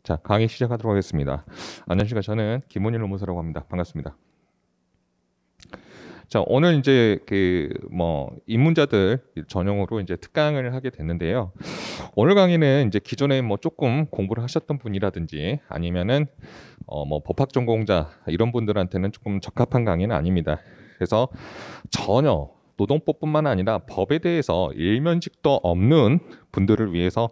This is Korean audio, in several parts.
자, 강의 시작하도록 하겠습니다. 안녕하십니까. 저는 김원일 노무사라고 합니다. 반갑습니다. 자, 오늘 이제 입문자들 전용으로 이제 특강을 하게 됐는데요. 오늘 강의는 이제 기존에 조금 공부를 하셨던 분이라든지 아니면은 법학 전공자 이런 분들한테는 조금 적합한 강의는 아닙니다. 그래서 전혀 노동법뿐만 아니라 법에 대해서 일면식도 없는 분들을 위해서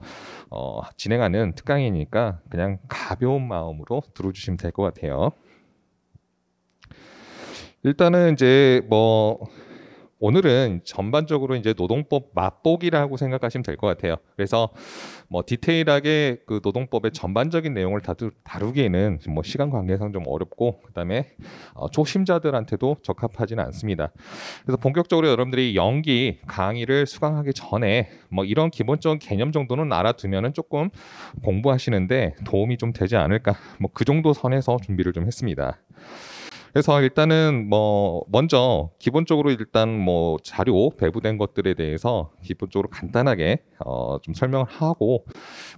진행하는 특강이니까 그냥 가벼운 마음으로 들어주시면 될 것 같아요. 일단은 이제 오늘은 전반적으로 이제 노동법 맛보기라고 생각하시면 될 것 같아요. 그래서 디테일하게 그 노동법의 전반적인 내용을 다루기에는 시간 관계상 좀 어렵고, 그다음에 초심자들한테도 적합하지는 않습니다. 그래서 본격적으로 여러분들이 연기 강의를 수강하기 전에 이런 기본적인 개념 정도는 알아두면은 조금 공부하시는데 도움이 좀 되지 않을까, 그 정도 선에서 준비를 좀 했습니다. 그래서 일단은 먼저 기본적으로 일단 자료 배부된 것들에 대해서 기본적으로 간단하게 좀 설명을 하고,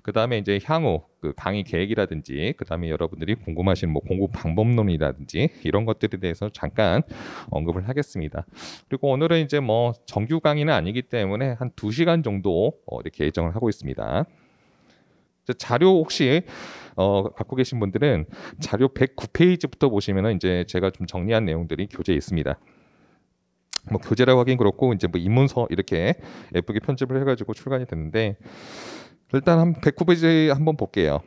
그 다음에 이제 향후 그 강의 계획이라든지, 그 다음에 여러분들이 궁금하신 공부 방법론이라든지 이런 것들에 대해서 잠깐 언급을 하겠습니다. 그리고 오늘은 이제 정규 강의는 아니기 때문에 한 2시간 정도 이렇게 예정을 하고 있습니다. 자료 혹시 갖고 계신 분들은 자료 109페이지부터 보시면은 이제 제가 좀 정리한 내용들이 교재에 있습니다. 교재라고 하긴 그렇고 이제 입문서 이렇게 예쁘게 편집을 해가지고 출간이 됐는데, 일단 한 109페이지 한번 볼게요.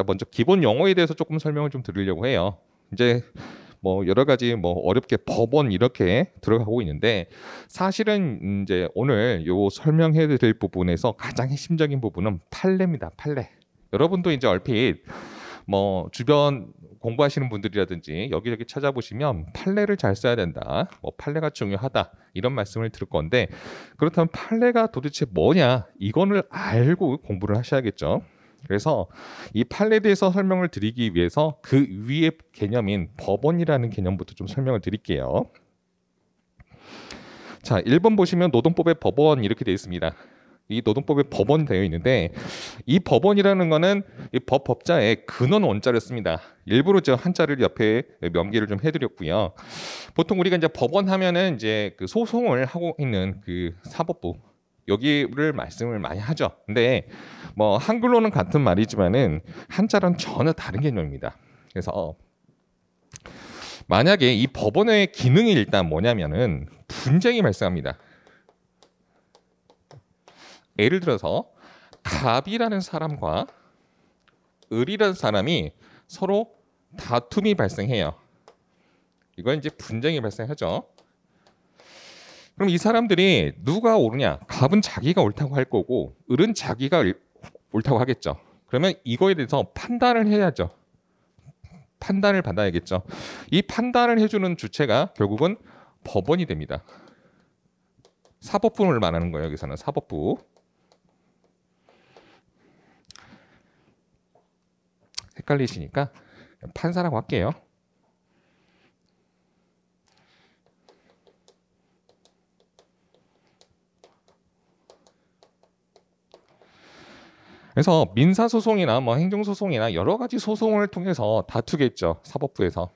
먼저 기본 용어에 대해서 조금 설명을 좀 드리려고 해요. 이제 여러 가지 어렵게 법원 이렇게 들어가고 있는데, 사실은 이제 오늘 요 설명해 드릴 부분에서 가장 핵심적인 부분은 판례입니다. 판례. 여러분도 이제 얼핏 주변 공부하시는 분들이라든지 여기저기 찾아보시면 판례를 잘 써야 된다, 판례가 중요하다, 이런 말씀을 들을 건데, 그렇다면 판례가 도대체 뭐냐, 이거를 알고 공부를 하셔야겠죠. 그래서 이 판례에 대해서 설명을 드리기 위해서 그 위의 개념인 법원이라는 개념부터 좀 설명을 드릴게요. 자, 1번 보시면 노동법의 법원 이렇게 되어 있습니다. 이 노동법에 법원 되어 있는데, 이 법원이라는 거는 이 법자의 근원 원자를 씁니다. 일부러 저 한자를 옆에 명기를 좀 해드렸고요. 보통 우리가 이제 법원 하면은 이제 그 소송을 하고 있는 그 사법부, 여기를 말씀을 많이 하죠. 근데 한글로는 같은 말이지만은 한자랑 전혀 다른 개념입니다. 그래서 만약에 이 법원의 기능이 일단 뭐냐면은 분쟁이 발생합니다. 예를 들어서 갑이라는 사람과 을이라는 사람이 서로 다툼이 발생해요. 이건 이제 분쟁이 발생하죠. 그럼 이 사람들이 누가 옳으냐? 갑은 자기가 옳다고 할 거고 을은 자기가 옳다고 하겠죠. 그러면 이거에 대해서 판단을 해야죠. 판단을 받아야겠죠. 이 판단을 해주는 주체가 결국은 법원이 됩니다. 사법부를 말하는 거예요. 여기서는 사법부. 헷갈리시니까 판사라고 할게요. 그래서 민사소송이나 행정소송이나 여러 가지 소송을 통해서 다투겠죠. 사법부에서.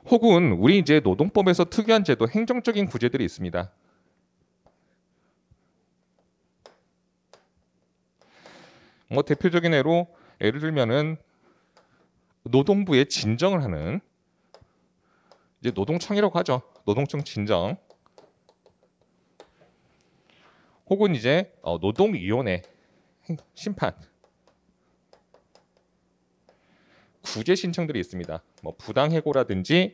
혹은 우리 이제 노동법에서 특유한 제도, 행정적인 구제들이 있습니다. 대표적인 예를 들면은 노동부에 진정을 하는, 이제 노동청이라고 하죠. 노동청 진정. 혹은 이제 노동위원회 심판, 구제 신청들이 있습니다. 부당해고라든지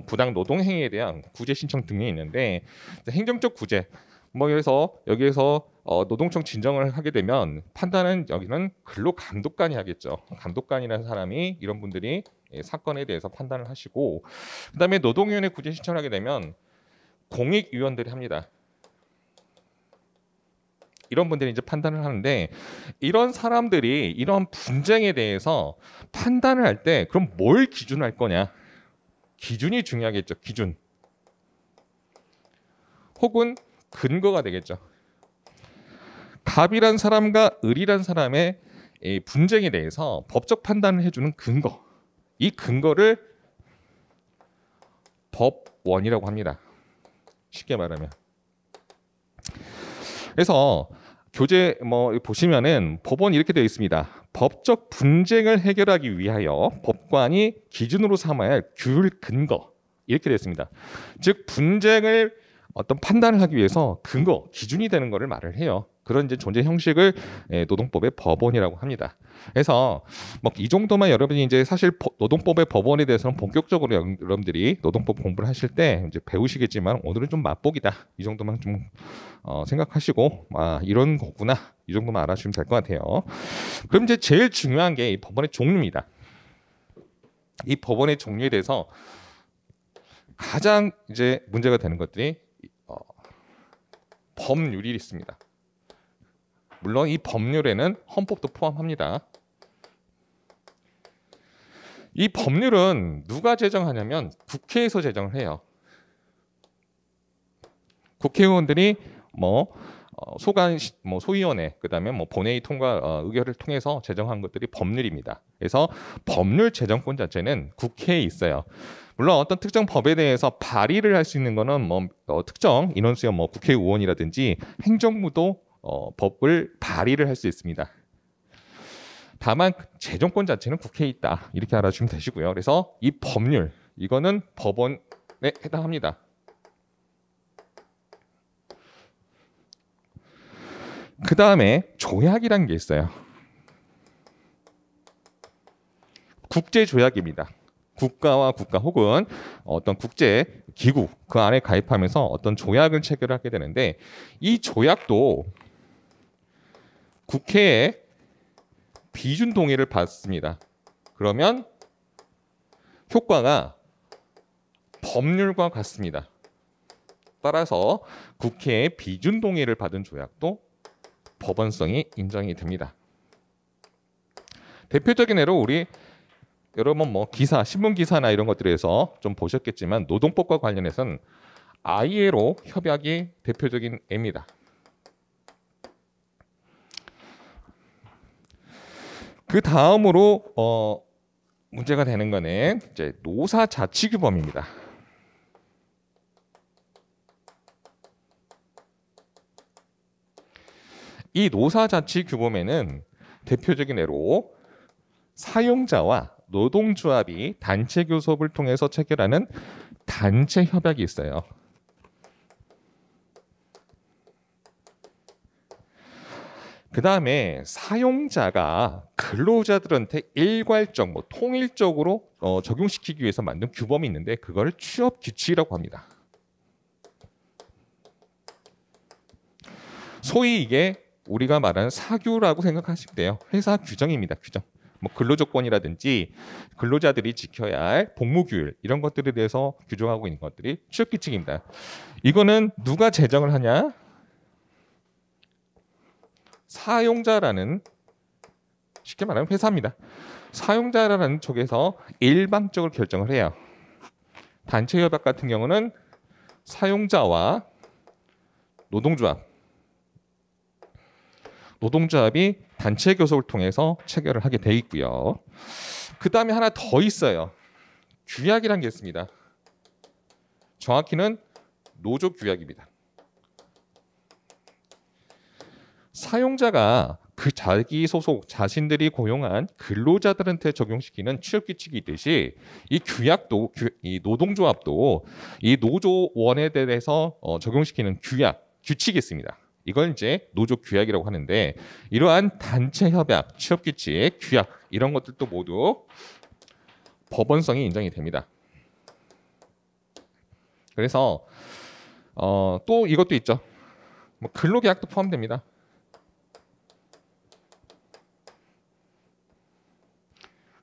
부당 노동행위에 대한 구제 신청 등이 있는데, 행정적 구제, 그래서 여기에서 노동청 진정을 하게 되면 판단은 여기는 근로감독관이 하겠죠. 감독관이라는 사람이 이런 분들이 사건에 대해서 판단을 하시고, 그다음에 노동위원회 구제 신청을 하게 되면 공익위원들이 합니다. 이런 분들이 이제 판단을 하는데, 이런 사람들이 이런 분쟁에 대해서 판단을 할 때 그럼 뭘 기준으로 할 거냐? 기준이 중요하겠죠. 기준. 혹은 근거가 되겠죠. 갑이란 사람과 을이란 사람의 이 분쟁에 대해서 법적 판단을 해주는 근거, 이 근거를 법원이라고 합니다. 쉽게 말하면. 그래서 교재 뭐 보시면은 법원 이렇게 되어 있습니다. 법적 분쟁을 해결하기 위하여 법관이 기준으로 삼아야 할 규율 근거, 이렇게 되어 있습니다. 즉 분쟁을 어떤 판단을 하기 위해서 근거, 기준이 되는 것을 말을 해요. 그런 이제 존재 형식을 노동법의 법원이라고 합니다. 그래서 뭐 이 정도만 여러분이 이제 사실 노동법의 법원에 대해서는 본격적으로 여러분들이 노동법 공부를 하실 때 이제 배우시겠지만 오늘은 좀 맛보기다. 이 정도만 좀 생각하시고 이런 거구나. 이 정도만 알아주시면 될 것 같아요. 그럼 이제 제일 중요한 게 이 법원의 종류입니다. 이 법원의 종류에 대해서 가장 이제 문제가 되는 것들이 법률이 있습니다. 물론 이 법률에는 헌법도 포함합니다. 이 법률은 누가 제정하냐면 국회에서 제정을 해요. 국회의원들이 소관 소위원회 그다음에 본회의 통과 의결을 통해서 제정한 것들이 법률입니다. 그래서 법률 제정권 자체는 국회에 있어요. 물론 어떤 특정 법에 대해서 발의를 할 수 있는 거는 특정 인원수의 국회의원이라든지 행정부도 법을 발의를 할 수 있습니다. 다만 제정권 자체는 국회에 있다. 이렇게 알아주시면 되시고요. 그래서 이 법률 이거는 법원에 해당합니다. 그 다음에 조약이라는 게 있어요. 국제조약입니다. 국가와 국가 혹은 어떤 국제 기구 그 안에 가입하면서 어떤 조약을 체결하게 되는데 이 조약도 국회의 비준 동의를 받습니다. 그러면 효과가 법률과 같습니다. 따라서 국회의 비준 동의를 받은 조약도 법원성이 인정이 됩니다. 대표적인 예로 우리 여러분 기사, 신문 기사나 이런 것들에서 좀 보셨겠지만 노동법과 관련해서는 ILO 협약이 대표적인 예입니다. 그 다음으로 문제가 되는 거는 이제 노사자치규범입니다. 이 노사자치규범에는 대표적인 예로 사용자와 노동조합이 단체 교섭을 통해서 체결하는 단체 협약이 있어요. 그 다음에 사용자가 근로자들한테 일괄적, 통일적으로 적용시키기 위해서 만든 규범이 있는데 그걸 취업규칙이라고 합니다. 소위 이게 우리가 말하는 사규라고 생각하시면 돼요. 회사 규정입니다. 규정. 근로조건이라든지 근로자들이 지켜야 할 복무규율 이런 것들에 대해서 규정하고 있는 것들이 취업규칙입니다. 이거는 누가 제정을 하냐? 사용자라는 쉽게 말하면 회사입니다. 사용자라는 쪽에서 일방적으로 결정을 해요. 단체 협약 같은 경우는 사용자와 노동조합이 단체 교섭을 통해서 체결을 하게 돼 있고요. 그 다음에 하나 더 있어요. 규약이라는 게 있습니다. 정확히는 노조 규약입니다. 사용자가 그 자기 소속 자신들이 고용한 근로자들한테 적용시키는 취업규칙이 있듯이 이 규약도 이 노동조합도 이 노조원에 대해서 적용시키는 규칙이 있습니다. 이걸 이제 노조 규약이라고 하는데 이러한 단체 협약, 취업규칙, 규약 이런 것들도 모두 법원성이 인정이 됩니다. 그래서 또 이것도 있죠. 근로계약도 포함됩니다.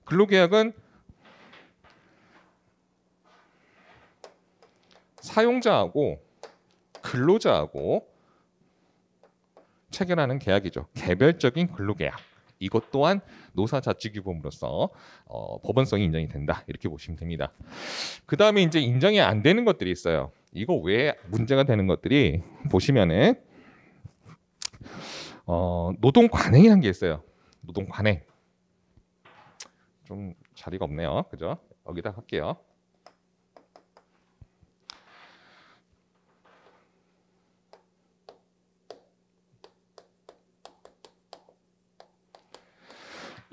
근로계약은 사용자하고 근로자하고 체결하는 계약이죠. 개별적인 근로계약. 이것 또한 노사자치규범으로서 법원성이 인정이 된다. 이렇게 보시면 됩니다. 그 다음에 이제 인정이 안 되는 것들이 있어요. 이거 왜 문제가 되는 것들이 보시면은 노동 관행이라는 게 있어요. 노동 관행. 좀 자리가 없네요. 그죠? 여기다 할게요.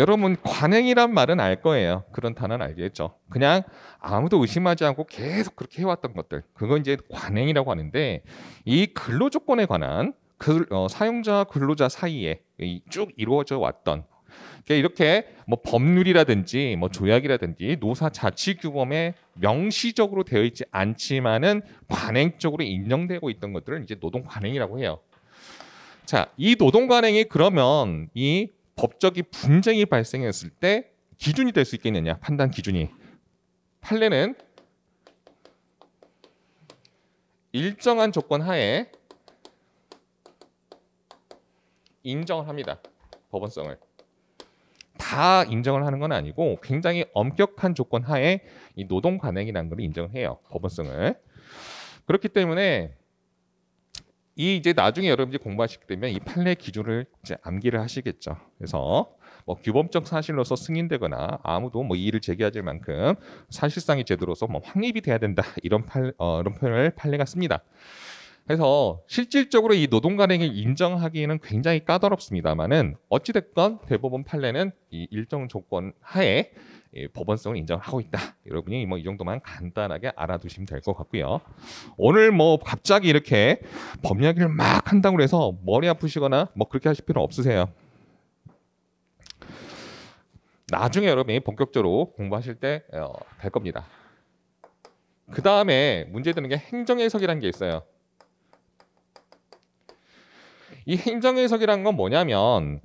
여러분 관행이란 말은 알 거예요. 그런 단어는 알겠죠. 그냥 아무도 의심하지 않고 계속 그렇게 해왔던 것들, 그건 이제 관행이라고 하는데, 이 근로 조건에 관한 사용자와 근로자 사이에 쭉 이루어져 왔던, 그러니까 이렇게 뭐 법률이라든지 뭐 조약이라든지 노사 자치규범에 명시적으로 되어 있지 않지만은 관행적으로 인정되고 있던 것들을 이제 노동 관행이라고 해요. 자, 이 노동 관행이 그러면 이 법적인 분쟁이 발생했을 때 기준이 될 수 있겠느냐? 판단 기준이. 판례는 일정한 조건 하에 인정을 합니다. 법원성을. 다 인정을 하는 건 아니고 굉장히 엄격한 조건 하에 이 노동 관행이라는 걸 인정을 해요. 법원성을. 그렇기 때문에 이 이제 나중에 여러분들이 공부하시게 되면 이 판례 기준을 이제 암기를 하시겠죠. 그래서 뭐 규범적 사실로서 승인되거나 아무도 뭐 이의를 제기하지 만큼 사실상의 제도로서 뭐 확립이 돼야 된다, 이런 표현을 판례가 씁니다. 그래서 실질적으로 이 노동 관행을 인정하기에는 굉장히 까다롭습니다만은 어찌됐건 대법원 판례는 이 일정 조건 하에 법원성을 인정하고 있다. 여러분이 뭐 이 정도만 간단하게 알아두시면 될 것 같고요. 오늘 뭐 갑자기 이렇게 법 이야기를 막 한다고 해서 머리 아프시거나 뭐 그렇게 하실 필요 없으세요. 나중에 여러분이 본격적으로 공부하실 때 될 겁니다. 그 다음에 문제 되는 게 행정해석이라는 게 있어요. 이 행정해석이라는 건 뭐냐면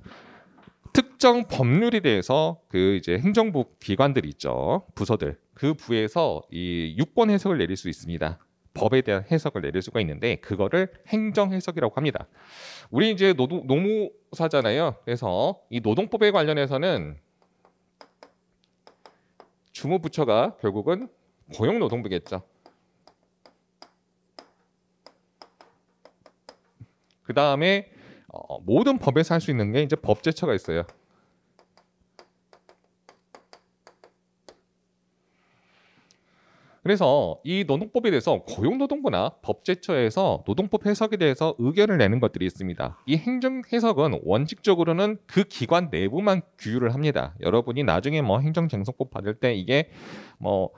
특정 법률에 대해서 그 이제 행정부 기관들이 있죠, 부서들, 그 부에서 이 유권 해석을 내릴 수 있습니다. 법에 대한 해석을 내릴 수가 있는데 그거를 행정해석이라고 합니다. 우리 이제 노무사잖아요. 그래서 이 노동법에 관련해서는 주무부처가 결국은 고용노동부겠죠. 그 다음에 모든 법에서 할 수 있는 게 이제 법제처가 있어요. 그래서 이 노동법에 대해서 고용노동부나 법제처에서 노동법 해석에 대해서 의견을 내는 것들이 있습니다. 이 행정해석은 원칙적으로는 그 기관 내부만 규율을 합니다. 여러분이 나중에 뭐 행정쟁송법 받을 때 이게 뭐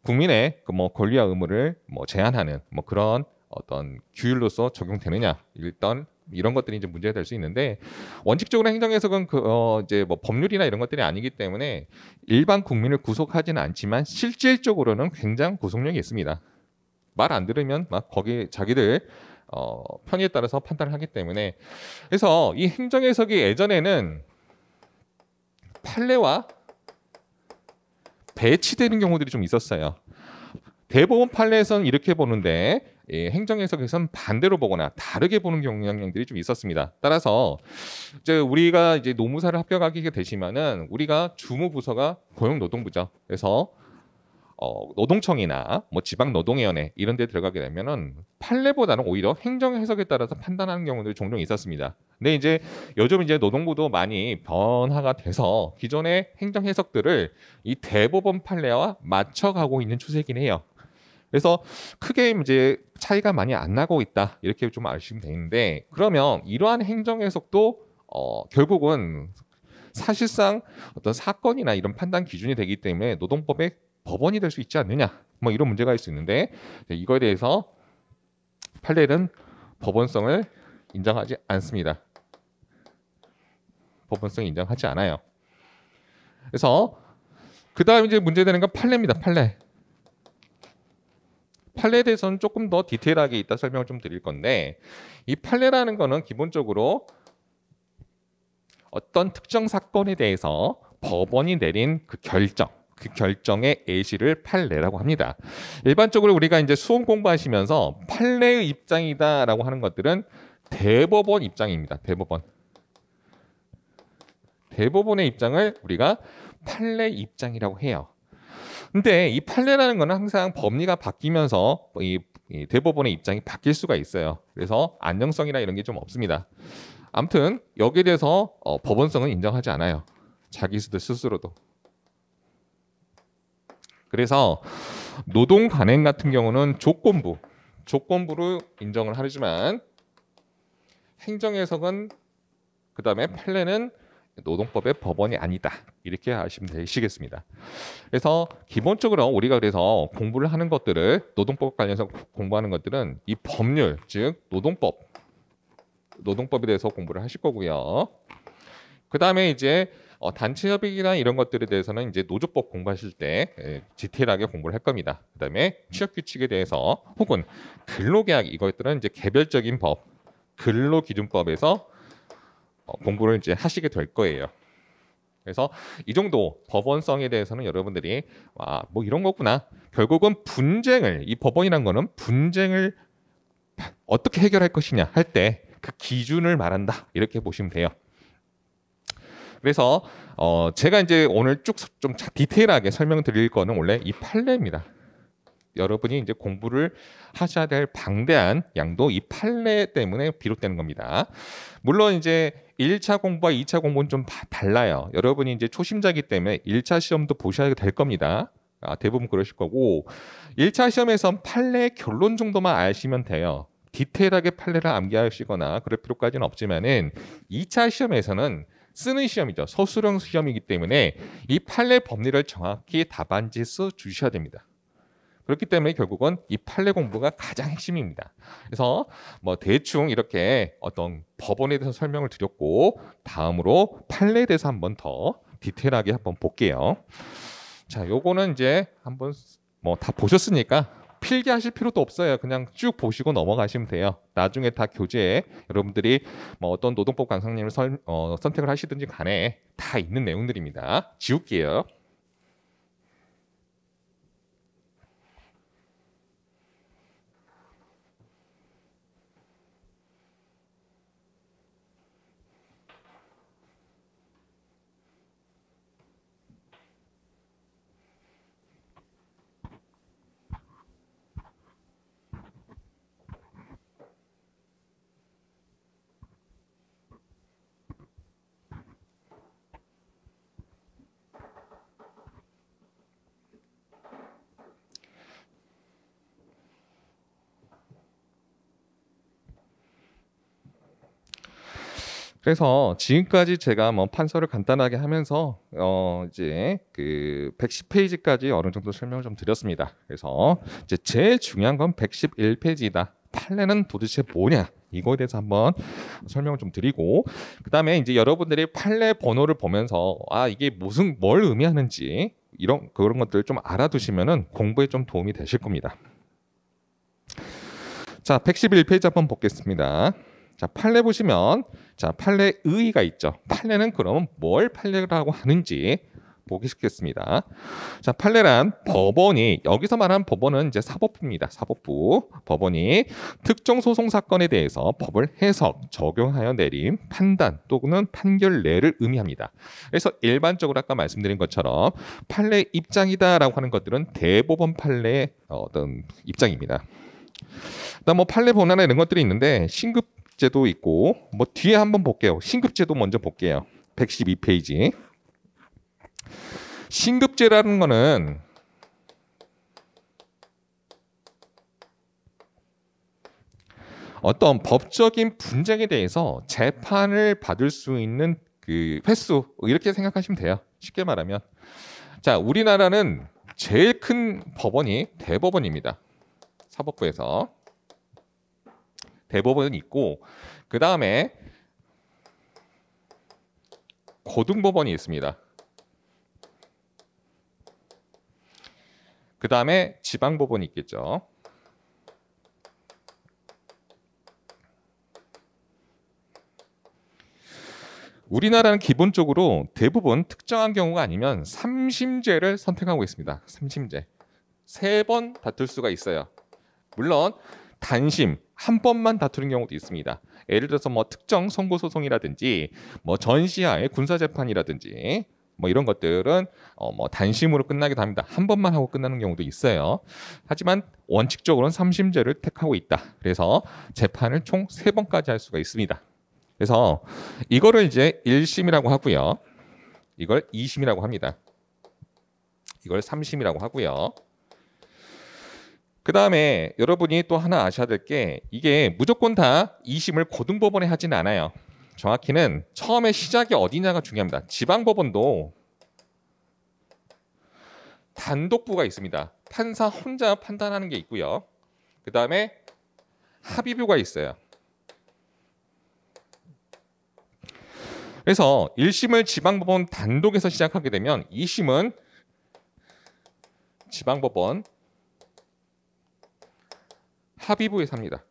국민의 그 뭐 권리와 의무를 뭐 제한하는 뭐 그런 어떤 규율로서 적용되느냐, 일단 이런 것들이 이제 문제가 될 수 있는데, 원칙적으로 행정해석은 이제 뭐 법률이나 이런 것들이 아니기 때문에 일반 국민을 구속하지는 않지만 실질적으로는 굉장히 구속력이 있습니다. 말 안 들으면 막 거기 자기들 편의에 따라서 판단을 하기 때문에. 그래서 이 행정해석이 예전에는 판례와 배치되는 경우들이 좀 있었어요. 대법원 판례에서는 이렇게 보는데 행정해석에서는 반대로 보거나 다르게 보는 경향들이 좀 있었습니다. 따라서 이제 우리가 이제 노무사를 합격하게 되시면은 우리가 주무부서가 고용노동부죠. 그래서 노동청이나 뭐 지방노동위원회 이런 데 들어가게 되면은 판례보다는 오히려 행정해석에 따라서 판단하는 경우들이 종종 있었습니다. 근데 이제 요즘 이제 노동부도 많이 변화가 돼서 기존의 행정해석들을 이 대법원 판례와 맞춰가고 있는 추세이긴 해요. 그래서 크게 이제 차이가 많이 안 나고 있다, 이렇게 좀 아시면 되는데, 그러면 이러한 행정 해석도 결국은 사실상 어떤 사건이나 이런 판단 기준이 되기 때문에 노동법의 법원이 될 수 있지 않느냐, 뭐 이런 문제가 있을 수 있는데, 이거에 대해서 판례는 법원성을 인정하지 않습니다. 법원성 인정하지 않아요. 그래서 그 다음 이제 문제되는 건 판례입니다. 판례에 대해서는 조금 더 디테일하게 이따 설명을 좀 드릴 건데, 이 판례라는 거는 기본적으로 어떤 특정 사건에 대해서 법원이 내린 그 결정의 예시를 판례라고 합니다. 일반적으로 우리가 이제 수험 공부하시면서 판례의 입장이다라고 하는 것들은 대법원 입장입니다. 대법원의 입장을 우리가 판례 입장이라고 해요. 근데 이 판례라는 거는 항상 법리가 바뀌면서 이 이 대법원의 입장이 바뀔 수가 있어요. 그래서 안정성이나 이런 게 좀 없습니다. 아무튼 여기에 대해서 법원성은 인정하지 않아요. 자기들 스스로도. 그래서 노동 간행 같은 경우는 조건부로 인정을 하지만 행정 해석은 그다음에 판례는 노동법의 법원이 아니다. 이렇게 하시면 되시겠습니다. 그래서 기본적으로 우리가 그래서 공부를 하는 것들을 노동법 관련해서 공부하는 것들은 이 법률, 즉 노동법에 대해서 공부를 하실 거고요. 그다음에 이제 단체협약이나 이런 것들에 대해서는 이제 노조법 공부하실 때 디테일하게 공부를 할 겁니다. 그다음에 취업규칙에 대해서 혹은 근로계약 이것들은 이제 개별적인 법, 근로기준법에서 공부를 이제 하시게 될 거예요. 그래서 이 정도 법원성에 대해서는 여러분들이 뭐 이런 거구나. 결국은 이 법원이란 거는 분쟁을 어떻게 해결할 것이냐 할 때 그 기준을 말한다. 이렇게 보시면 돼요. 그래서 제가 이제 오늘 쭉 좀 디테일하게 설명드릴 거는 원래 이 판례입니다. 여러분이 이제 공부를 하셔야 될 방대한 양도 이 판례 때문에 비롯되는 겁니다. 물론 이제 1차 공부와 2차 공부는 좀 달라요. 여러분이 이제 초심자이기 때문에 1차 시험도 보셔야 될 겁니다. 대부분 그러실 거고 1차 시험에선 판례 결론 정도만 아시면 돼요. 디테일하게 판례를 암기하시거나 그럴 필요까지는 없지만은 2차 시험에서는 쓰는 시험이죠. 서술형 시험이기 때문에 이 판례 법리를 정확히 답안지에 써 주셔야 됩니다. 그렇기 때문에 결국은 이 판례 공부가 가장 핵심입니다. 그래서 뭐 대충 이렇게 어떤 법원에 대해서 설명을 드렸고 다음으로 판례에 대해서 한번 더 디테일하게 한번 볼게요. 자, 요거는 이제 한번 뭐 다 보셨으니까 필기하실 필요도 없어요. 그냥 쭉 보시고 넘어가시면 돼요. 나중에 다 교재에 여러분들이 뭐 어떤 노동법 강사님을 선택을 하시든지 간에 다 있는 내용들입니다. 지울게요. 그래서 지금까지 제가 뭐 판서를 간단하게 하면서 이제 그 110페이지까지 어느 정도 설명을 좀 드렸습니다. 그래서 이제 제일 중요한 건 111페이지다. 판례는 도대체 뭐냐? 이거에 대해서 한번 설명을 좀 드리고 그다음에 이제 여러분들이 판례 번호를 보면서 이게 뭘 의미하는지 그런 것들을 좀 알아두시면은 공부에 좀 도움이 되실 겁니다. 자, 111페이지 한번 보겠습니다. 자, 판례 보시면 자, 판례 의의가 있죠. 판례는 그러면 뭘 판례라고 하는지 보겠습니다. 자, 판례란 법원이 여기서 말하는 법원은 이제 사법부입니다. 사법부. 법원이 특정 소송 사건에 대해서 법을 해석, 적용하여 내린 판단 또는 판결례를 의미합니다. 그래서 일반적으로 아까 말씀드린 것처럼 판례 입장이다라고 하는 것들은 대법원 판례의 어떤 입장입니다. 그다음 뭐 판례 본안에 이런 것들이 있는데 신급제도 있고 뭐 뒤에 한번 볼게요. 신급제도 먼저 볼게요. 112페이지. 신급제라는 거는 어떤 법적인 분쟁에 대해서 재판을 받을 수 있는 그 횟수 이렇게 생각하시면 돼요. 쉽게 말하면 자, 우리나라는 제일 큰 법원이 대법원입니다. 사법부에서 대법원은 있고 그 다음에 고등법원이 있습니다. 그 다음에 지방법원이 있겠죠. 우리나라는 기본적으로 대부분 특정한 경우가 아니면 3심제를 선택하고 있습니다. 3심제. 3번 다툴 수가 있어요. 물론 단심 한 번만 다투는 경우도 있습니다. 예를 들어서 뭐 특정 선고 소송이라든지 뭐 전시하의 군사 재판이라든지 뭐 이런 것들은 뭐 단심으로 끝나기도 합니다. 한 번만 하고 끝나는 경우도 있어요. 하지만 원칙적으로는 3심제를 택하고 있다. 그래서 재판을 총 3번까지 할 수가 있습니다. 그래서 이거를 이제 1심이라고 하고요. 이걸 2심이라고 합니다. 이걸 3심이라고 하고요. 그 다음에 여러분이 또 하나 아셔야 될 게 이게 무조건 다 2심을 고등법원에 하지는 않아요. 정확히는 처음에 시작이 어디냐가 중요합니다. 지방법원도 단독부가 있습니다. 판사 혼자 판단하는 게 있고요. 그 다음에 합의부가 있어요. 그래서 1심을 지방법원 단독에서 시작하게 되면 2심은 지방법원 합의부에서 합니다.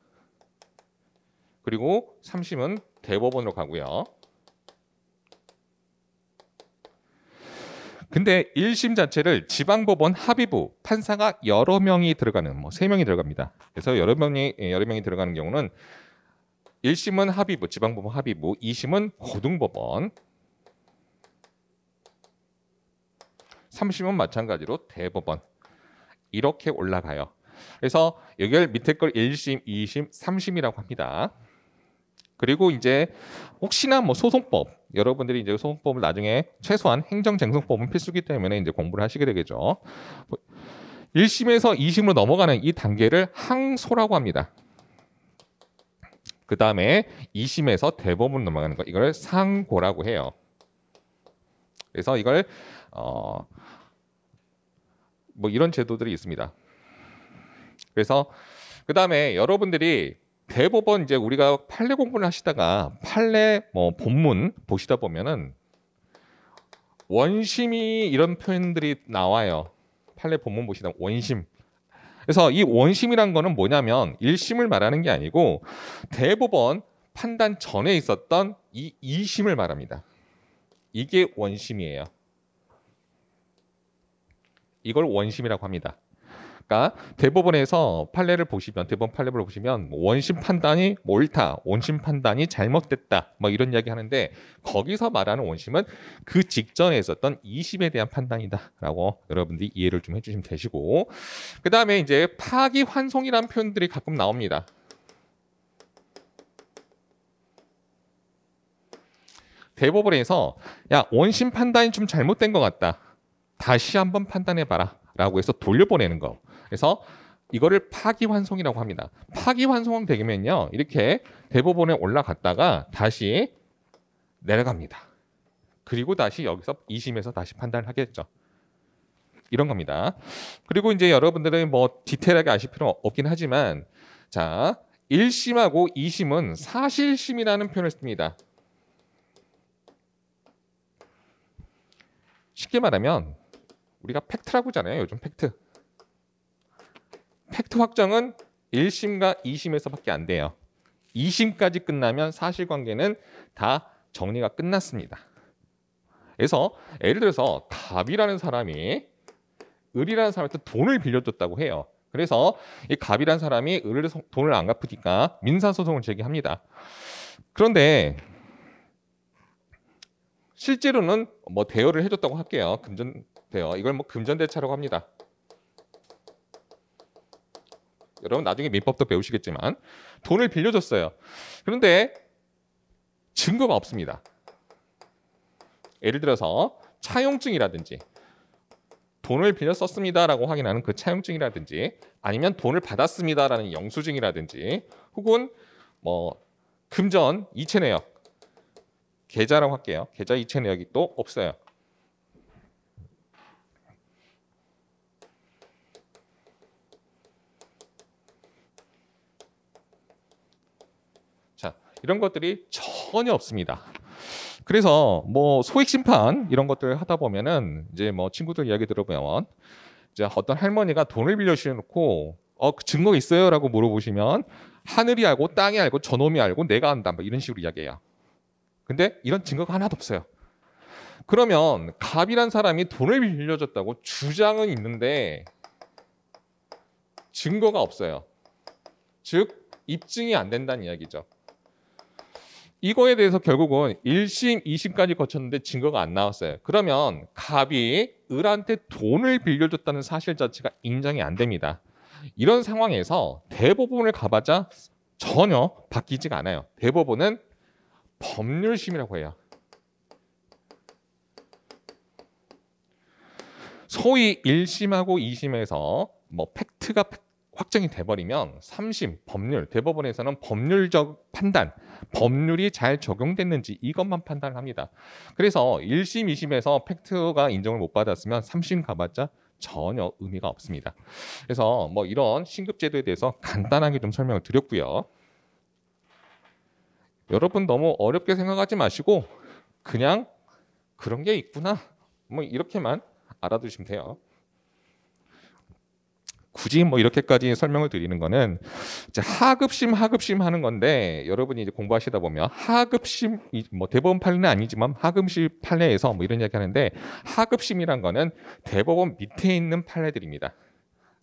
그리고 3심은 대법원으로 가고요. 근데 1심 자체를 지방법원 합의부 판사가 여러 명이 들어가는 3명이 들어갑니다. 그래서 여러 명이 들어가는 경우는 1심은 합의부, 지방법원 합의부, 2심은 고등법원, 3심은 마찬가지로 대법원 이렇게 올라가요. 그래서 여기를 밑에 걸 1심, 2심, 3심이라고 합니다. 그리고 이제 혹시나 뭐 소송법 여러분들이 이제 소송법을 나중에 최소한 행정쟁송법은 필수기 때문에 이제 공부를 하시게 되겠죠. 1심에서 2심으로 넘어가는 이 단계를 항소라고 합니다. 그 다음에 2심에서 대법원으로 넘어가는 거 이걸 상고라고 해요. 그래서 이걸 뭐 이런 제도들이 있습니다. 그래서 그 다음에 여러분들이 대법원 이제 우리가 판례 공부를 하시다가 판례 뭐 본문 보시다 보면은 원심이 이런 표현들이 나와요. 판례 본문 보시다 원심. 그래서 이 원심이란 거는 뭐냐면 1심을 말하는 게 아니고 대법원 판단 전에 있었던 이 2심을 말합니다. 이게 원심이에요. 이걸 원심이라고 합니다. 그러니까 대법원에서 대법원 판례를 보시면 원심 판단이 옳다, 원심 판단이 잘못됐다, 뭐 이런 이야기 하는데 거기서 말하는 원심은 그 직전에 있었던 2심에 대한 판단이다라고 여러분들이 이해를 좀 해주시면 되시고 그 다음에 이제 파기환송이라는 표현들이 가끔 나옵니다. 대법원에서 야 원심 판단이 좀 잘못된 것 같다, 다시 한번 판단해봐라 라고 해서 돌려보내는 거. 그래서 이거를 파기환송이라고 합니다. 파기환송 되면요 이렇게 대법원에 올라갔다가 다시 내려갑니다. 그리고 다시 여기서 2심에서 다시 판단을 하겠죠. 이런 겁니다. 그리고 이제 여러분들은 뭐 디테일하게 아실 필요는 없긴 하지만 자 1심하고 2심은 사실심이라는 표현을 씁니다. 쉽게 말하면 우리가 팩트라고 하잖아요. 요즘 팩트. 팩트 확정은 1심과 2심에서밖에 안 돼요. 2심까지 끝나면 사실관계는 다 정리가 끝났습니다. 그래서 예를 들어서 갑이라는 사람이 을이라는 사람한테 돈을 빌려줬다고 해요. 그래서 이 갑이라는 사람이 을을 돈을 안 갚으니까 민사소송을 제기합니다. 그런데 실제로는 뭐 대여를 해줬다고 할게요. 금전대여. 이걸 뭐 금전대차라고 합니다. 여러분 나중에 민법도 배우시겠지만 돈을 빌려줬어요. 그런데 증거가 없습니다. 예를 들어서 차용증이라든지 돈을 빌려 썼습니다라고 확인하는 그 차용증이라든지 아니면 돈을 받았습니다라는 영수증이라든지 혹은 뭐 금전 이체 내역 계좌라고 할게요. 계좌 이체 내역이 또 없어요. 이런 것들이 전혀 없습니다. 그래서 뭐 소액 심판 이런 것들 하다 보면은 이제 뭐 친구들 이야기 들어보면 이제 어떤 할머니가 돈을 빌려 주셔놓고 그 증거 있어요라고 물어보시면 하늘이 알고 땅이 알고 저놈이 알고 내가 안다 뭐 이런 식으로 이야기해요. 근데 이런 증거가 하나도 없어요. 그러면 갑이란 사람이 돈을 빌려줬다고 주장은 있는데 증거가 없어요. 즉 입증이 안 된다는 이야기죠. 이거에 대해서 결국은 1심, 2심까지 거쳤는데 증거가 안 나왔어요. 그러면 갑이 을한테 돈을 빌려줬다는 사실 자체가 인정이 안 됩니다. 이런 상황에서 대법원을 가봤자 전혀 바뀌지가 않아요. 대법원은 법률심이라고 해요. 소위 1심하고 2심에서 뭐 팩트가 확정이 돼버리면 3심 법률, 대법원에서는 법률적 판단, 법률이 잘 적용됐는지 이것만 판단을 합니다. 그래서 1심, 2심에서 팩트가 인정을 못 받았으면 3심 가봤자 전혀 의미가 없습니다. 그래서 뭐 이런 신급제도에 대해서 간단하게 좀 설명을 드렸고요. 여러분 너무 어렵게 생각하지 마시고 그냥 그런 게 있구나 뭐 이렇게만 알아두시면 돼요. 굳이 뭐 이렇게까지 설명을 드리는 거는 이제 하급심 하는 건데 여러분이 이제 공부하시다 보면 하급심 뭐 대법원 판례는 아니지만 하급심 판례에서 뭐 이런 이야기 하는데 하급심이란 거는 대법원 밑에 있는 판례들입니다.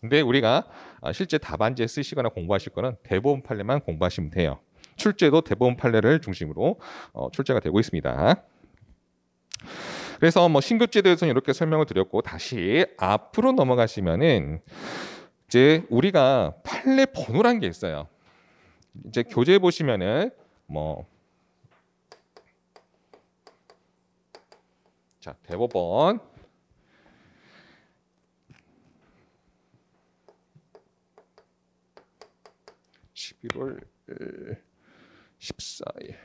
근데 우리가 실제 답안지에 쓰시거나 공부하실 거는 대법원 판례만 공부하시면 돼요. 출제도 대법원 판례를 중심으로 출제가 되고 있습니다. 그래서 뭐 신급제도에서는 이렇게 설명을 드렸고 다시 앞으로 넘어가시면은 이제 우리가 판례 번호란 게 있어요. 이제 교재 보시면은 뭐 자, 대법원 11월 14일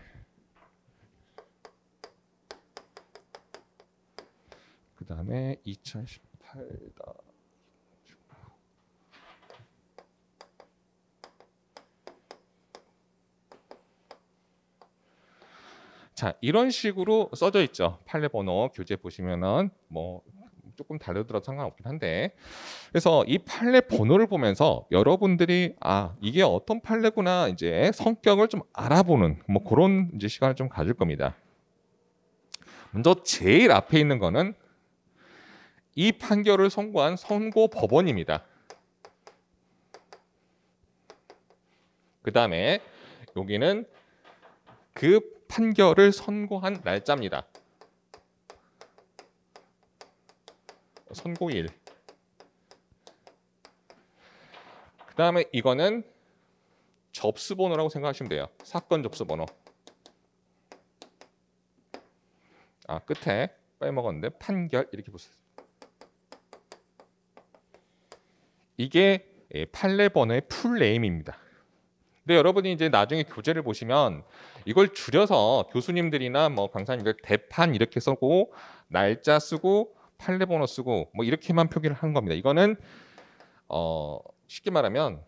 그 다음에 2018다. 자, 이런 식으로 써져 있죠. 판례 번호 교재 보시면은 뭐 조금 다르더라도 상관없긴 한데, 그래서 이 판례 번호를 보면서 여러분들이 이게 어떤 판례구나 이제 성격을 좀 알아보는 뭐 그런 이제 시간을 좀 가질 겁니다. 먼저 제일 앞에 있는 거는 이 판결을 선고한 선고법원입니다. 그 다음에 여기는 그 판결을 선고한 날짜입니다. 선고일. 그 다음에 이거는 접수번호라고 생각하시면 돼요. 사건 접수번호. 끝에 빼먹었는데 판결 이렇게 보세요. 이게 판례 번호의 풀네임입니다. 근데 여러분이 이제 나중에 교재를 보시면 이걸 줄여서 교수님들이나 뭐 강사님들 대판 이렇게 쓰고 날짜 쓰고 판례 번호 쓰고 뭐 이렇게만 표기를 하는 겁니다. 이거는 쉽게 말하면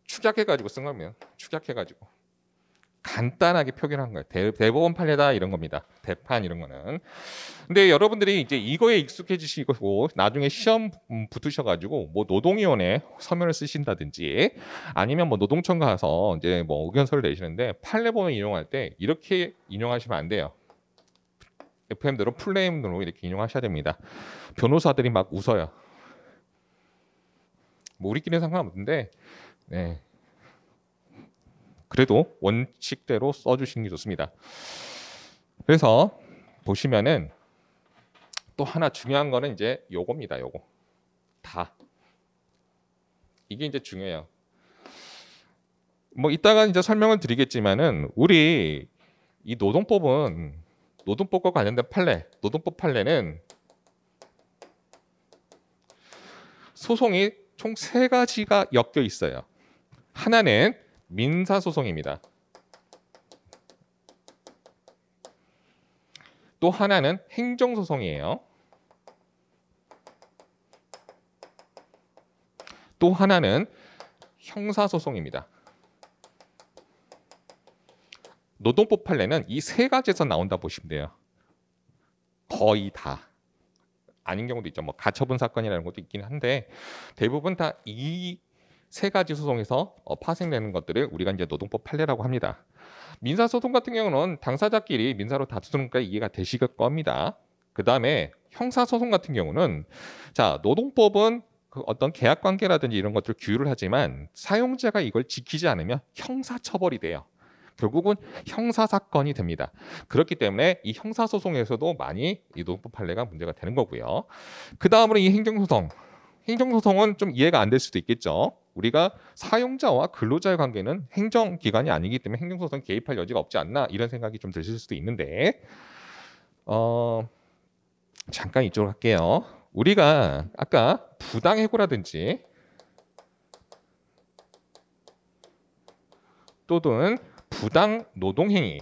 축약해가지고 쓴 겁니다. 축약해가지고 간단하게 표기를 한 거예요. 대법원 판례다 이런 겁니다. 대판 이런 거는. 근데 여러분들이 이제 이거에 익숙해지시고 나중에 시험 붙으셔가지고 뭐 노동위원회 서면을 쓰신다든지 아니면 뭐 노동청 가서 이제 뭐 의견서를 내시는데 판례 번호 인용할 때 이렇게 인용하시면 안 돼요. FM대로 풀네임으로 이렇게 인용하셔야 됩니다. 변호사들이 막 웃어요. 뭐 우리끼리는 상관없는데, 네. 그래도 원칙대로 써주시는 게 좋습니다. 그래서 보시면은 또 하나 중요한 거는 이제 요겁니다. 요거 다 이게 이제 중요해요. 뭐 이따가 이제 설명을 드리겠지만은 우리 이 노동법과 관련된 판례, 노동법 판례는 소송이 총 3가지가 엮여 있어요. 하나는 민사소송입니다. 또 하나는 행정소송이에요. 또 하나는 형사소송입니다. 노동법 판례는 이 3가지에서 나온다 보시면 돼요. 거의 다. 아닌 경우도 있죠. 뭐 가처분 사건이라는 것도 있긴 한데 대부분 다 이 3가지 소송에서 파생되는 것들을 우리가 이제 노동법 판례라고 합니다. 민사소송 같은 경우는 당사자끼리 민사로 다투니까 이해가 되실 겁니다. 그 다음에 형사소송 같은 경우는 자 노동법은 그 어떤 계약관계라든지 이런 것들을 규율을 하지만 사용자가 이걸 지키지 않으면 형사처벌이 돼요. 결국은 형사 사건이 됩니다. 그렇기 때문에 이 형사 소송에서도 많이 이 노동법 판례가 문제가 되는 거고요. 그 다음으로 이 행정소송. 행정소송은 좀 이해가 안 될 수도 있겠죠. 우리가 사용자와 근로자의 관계는 행정기관이 아니기 때문에 행정소송에 개입할 여지가 없지 않나 이런 생각이 좀 드실 수도 있는데 잠깐 이쪽으로 할게요. 우리가 아까 부당해고라든지 또는 부당 노동행위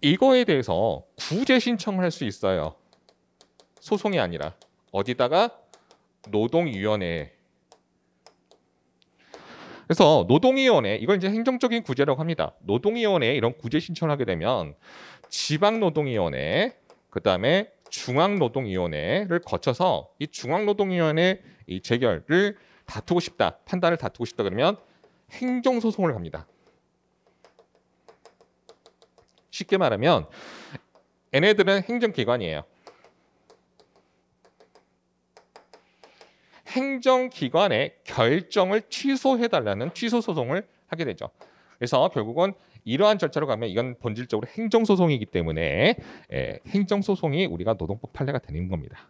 이거에 대해서 구제 신청을 할 수 있어요. 소송이 아니라 어디다가 노동위원회. 그래서 노동위원회 이걸 이제 행정적인 구제라고 합니다. 노동위원회에 이런 구제 신청을 하게 되면 지방노동위원회 그다음에 중앙노동위원회를 거쳐서 이 중앙노동위원회 이 재결을 다투고 싶다, 판단을 다투고 싶다 그러면 행정소송을 합니다. 쉽게 말하면 얘네들은 행정기관이에요. 행정기관의 결정을 취소해달라는 취소소송을 하게 되죠. 그래서 결국은 이러한 절차로 가면 이건 본질적으로 행정소송이기 때문에 행정소송이 우리가 노동법 판례가 되는 겁니다.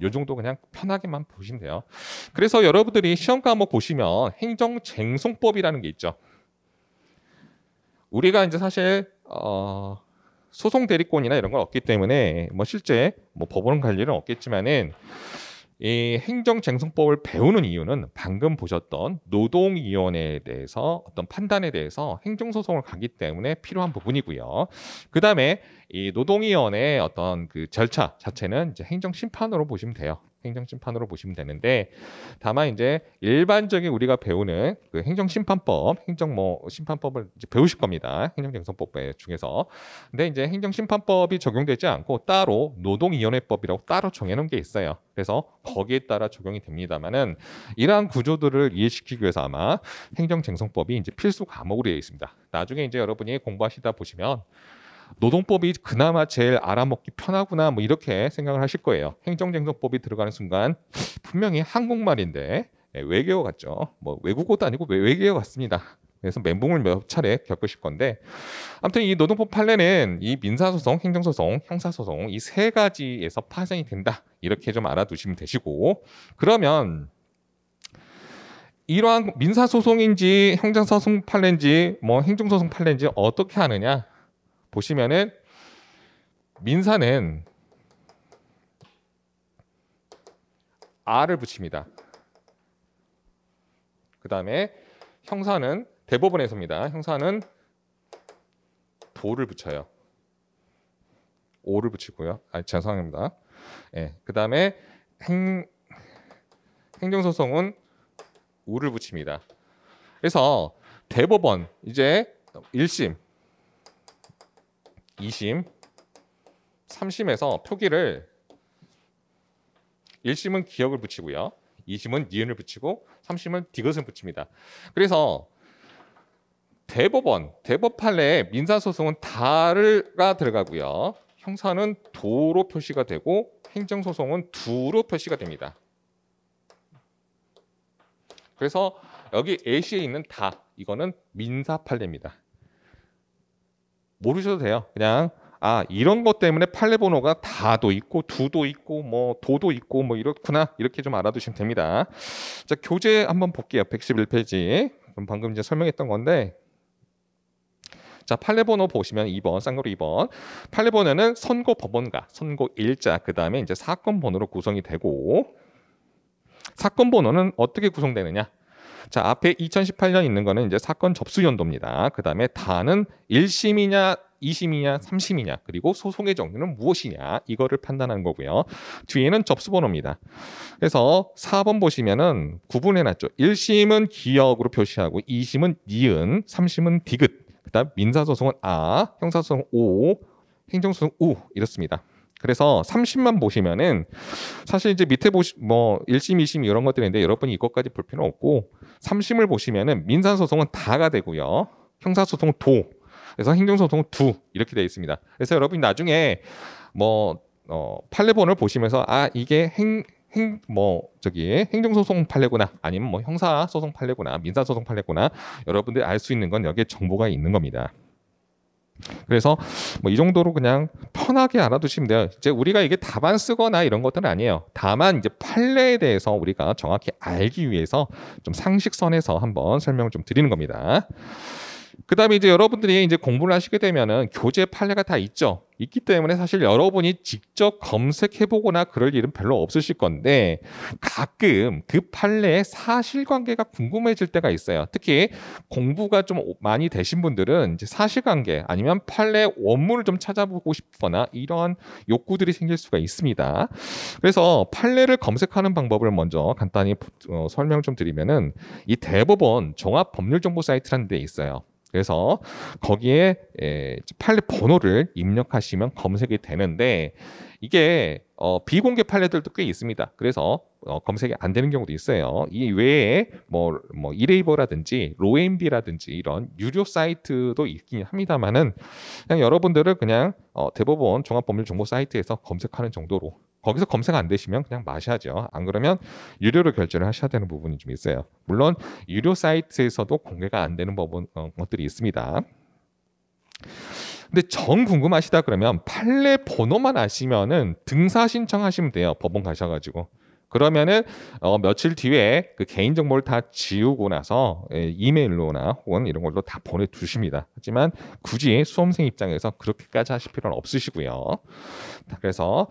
요 정도 그냥 편하게만 보시면 돼요. 그래서 여러분들이 시험 과목 보시면 행정쟁송법이라는 게 있죠. 우리가 이제 사실 소송 대리권이나 이런 건 없기 때문에 뭐 실제 뭐 법원 갈 일은 없겠지만은 이 행정쟁송법을 배우는 이유는 방금 보셨던 노동위원회에 대해서 어떤 판단에 대해서 행정소송을 가기 때문에 필요한 부분이고요. 그 다음에 이 노동위원회의 어떤 그 절차 자체는 이제 행정심판으로 보시면 돼요. 행정심판으로 보시면 되는데 다만 이제 일반적인 우리가 배우는 그 행정심판법, 심판법을 이제 배우실 겁니다. 행정쟁송법 중에서. 근데 이제 행정심판법이 적용되지 않고 따로 노동위원회법이라고 따로 정해놓은 게 있어요. 그래서 거기에 따라 적용이 됩니다만은 이러한 구조들을 이해시키기 위해서 아마 행정쟁송법이 이제 필수 과목으로 되어 있습니다. 나중에 이제 여러분이 공부하시다 보시면 노동법이 그나마 제일 알아먹기 편하구나 뭐 이렇게 생각을 하실 거예요. 행정쟁송법이 들어가는 순간 분명히 한국말인데 외계어 같죠. 뭐 외국어도 아니고 외계어 같습니다. 그래서 멘붕을 몇 차례 겪으실 건데 아무튼 이 노동법 판례는 이 민사소송, 행정소송, 형사소송 이 세 가지에서 파생이 된다. 이렇게 좀 알아두시면 되시고 그러면 이러한 민사소송인지 형사소송 판례인지 뭐 행정소송 판례인지 어떻게 하느냐 보시면은 민사는 R을 붙입니다. 그 다음에 형사는 대법원에서입니다. 형사는 도를 붙여요. O를 붙이고요. 죄송합니다. 그 다음에 행정소송은 우를 붙입니다. 그래서 대법원 이제 1심 2심, 3심에서 표기를 1심은 기역을 붙이고요. 2심은 니은을 붙이고 3심은 디귿을 붙입니다. 그래서 대법 판례에 민사소송은 다가 들어가고요. 형사는 도로 표시가 되고 행정소송은 두로 표시가 됩니다. 그래서 여기 A시에 있는 다 이거는 민사 판례입니다. 모르셔도 돼요. 그냥 이런 것 때문에 판례 번호가 다도 있고 두도 있고 뭐 도도 있고 뭐 이렇구나 이렇게 좀 알아두시면 됩니다. 자 교재 한번 볼게요. 111페이지 방금 이제 설명했던 건데 자 판례 번호 보시면 2번 쌍거리 2번 판례 번호는 선고 법원가 선고 일자 그 다음에 이제 사건 번호로 구성이 되고 사건 번호는 어떻게 구성되느냐? 자, 앞에 2018년 있는 거는 이제 사건 접수 연도입니다. 그 다음에 다는 1심이냐, 2심이냐, 3심이냐, 그리고 소송의 종류는 무엇이냐, 이거를 판단하는 거고요. 뒤에는 접수 번호입니다. 그래서 4번 보시면은 구분해 놨죠. 1심은 기역으로 표시하고, 2심은 니은, 3심은 디귿, 그 다음 민사소송은 형사소송은 O, 행정소송 U, 이렇습니다. 그래서 30만 보시면은 사실 이제 밑에 1심, 2심 이런 것들인데 여러분이 이것까지 볼 필요는 없고 3심을 보시면은 민사소송은 다가 되고요. 형사소송은 도. 그래서 행정소송은 두 이렇게 되어 있습니다. 그래서 여러분이 나중에 판례본을 보시면서 이게 행정소송 판례구나 아니면 뭐 형사소송 판례구나 민사소송 판례구나 여러분들이 알 수 있는 건 여기에 정보가 있는 겁니다. 그래서 뭐 이 정도로 그냥 편하게 알아두시면 돼요. 이제 우리가 이게 답안 쓰거나 이런 것들은 아니에요. 다만 이제 판례에 대해서 우리가 정확히 알기 위해서 좀 상식선에서 한번 설명을 좀 드리는 겁니다. 그다음에 이제 여러분들이 이제 공부를 하시게 되면은 교재 판례가 다 있기 때문에 사실 여러분이 직접 검색해보거나 그럴 일은 별로 없으실 건데 가끔 그 판례의 사실관계가 궁금해질 때가 있어요. 특히 공부가 좀 많이 되신 분들은 이제 사실관계 아니면 판례 원문을 좀 찾아보고 싶거나 이런 욕구들이 생길 수가 있습니다. 그래서 판례를 검색하는 방법을 먼저 간단히 설명 좀 드리면은 이 대법원 종합법률정보 사이트라는 데 있어요. 그래서 거기에 판례 번호를 입력하시면 검색이 되는데 이게 비공개 판례들도 꽤 있습니다. 그래서 검색이 안 되는 경우도 있어요. 이 외에 뭐 이레이버라든지 로엔비라든지 이런 유료 사이트도 있긴 합니다만은 그냥 여러분들은 그냥 대법원 종합법률정보 사이트에서 검색하는 정도로 거기서 검색 안 되시면 그냥 마셔야죠. 안 그러면 유료로 결제를 하셔야 되는 부분이 좀 있어요. 물론 유료 사이트에서도 공개가 안 되는 것들이 있습니다. 근데 정 궁금하시다 그러면 판례 번호만 아시면은 등사 신청하시면 돼요. 법원 가셔가지고. 그러면은 며칠 뒤에 그 개인 정보를 다 지우고 나서 이메일로나 혹은 이런 걸로 다 보내두십니다. 하지만 굳이 수험생 입장에서 그렇게까지 하실 필요는 없으시고요. 그래서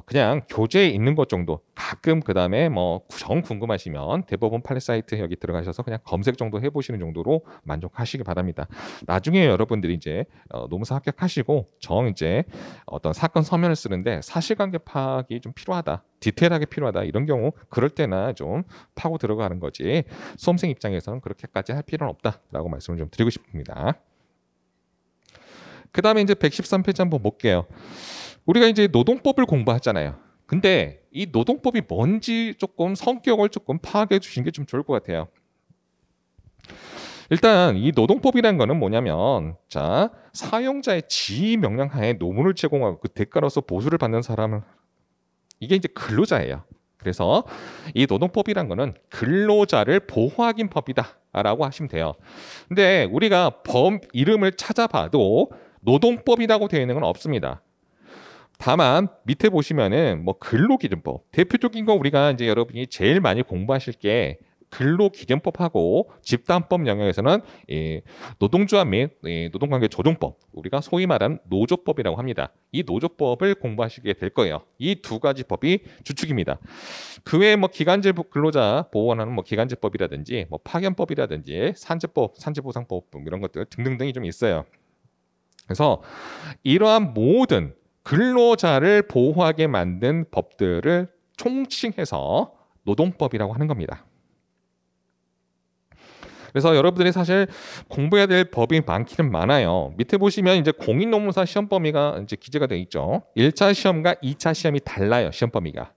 그냥 교재에 있는 것 정도 가끔 그다음에 뭐 정 궁금하시면 대법원 판례 사이트 여기 들어가셔서 그냥 검색 정도 해보시는 정도로 만족하시기 바랍니다. 나중에 여러분들이 이제 노무사 합격하시고 이제 어떤 사건 서면을 쓰는데 사실관계 파악이 좀 필요하다. 디테일하게 필요하다 이런 경우 그럴 때나 좀 파고 들어가는 거지 수험생 입장에서는 그렇게까지 할 필요는 없다라고 말씀을 좀 드리고 싶습니다. 그 다음에 이제 113페이지 한번 볼게요. 우리가 이제 노동법을 공부하잖아요. 근데 이 노동법이 뭔지 조금 성격을 조금 파악해 주시는 게 좀 좋을 것 같아요. 일단 이 노동법이라는 거는 뭐냐면 자 사용자의 지휘 명령 하에 노무를 제공하고 그 대가로서 보수를 받는 사람을 이게 이제 근로자예요. 그래서 이 노동법이란 거는 근로자를 보호하긴 법이다라고 하시면 돼요. 근데 우리가 법 이름을 찾아봐도 노동법이라고 되어 있는 건 없습니다. 다만 밑에 보시면은 뭐 근로기준법 대표적인 거 우리가 이제 여러분이 제일 많이 공부하실 게 근로기준법하고 집단법 영역에서는 노동조합 및 노동관계 조정법 우리가 소위 말하는 노조법이라고 합니다. 이 노조법을 공부하시게 될 거예요. 이 두 가지 법이 주축입니다. 그 외에 뭐 기간제 근로자 보호하는 뭐 기간제법이라든지 뭐 파견법이라든지 산재법, 산재보상법 이런 것들 등등등이 좀 있어요. 그래서 이러한 모든 근로자를 보호하게 만든 법들을 총칭해서 노동법이라고 하는 겁니다. 그래서 여러분들이 사실 공부해야 될 법이 많기는 많아요. 밑에 보시면 이제 공인노무사 시험 범위가 이제 기재가 되어 있죠. 1차 시험과 2차 시험이 달라요. 시험 범위가.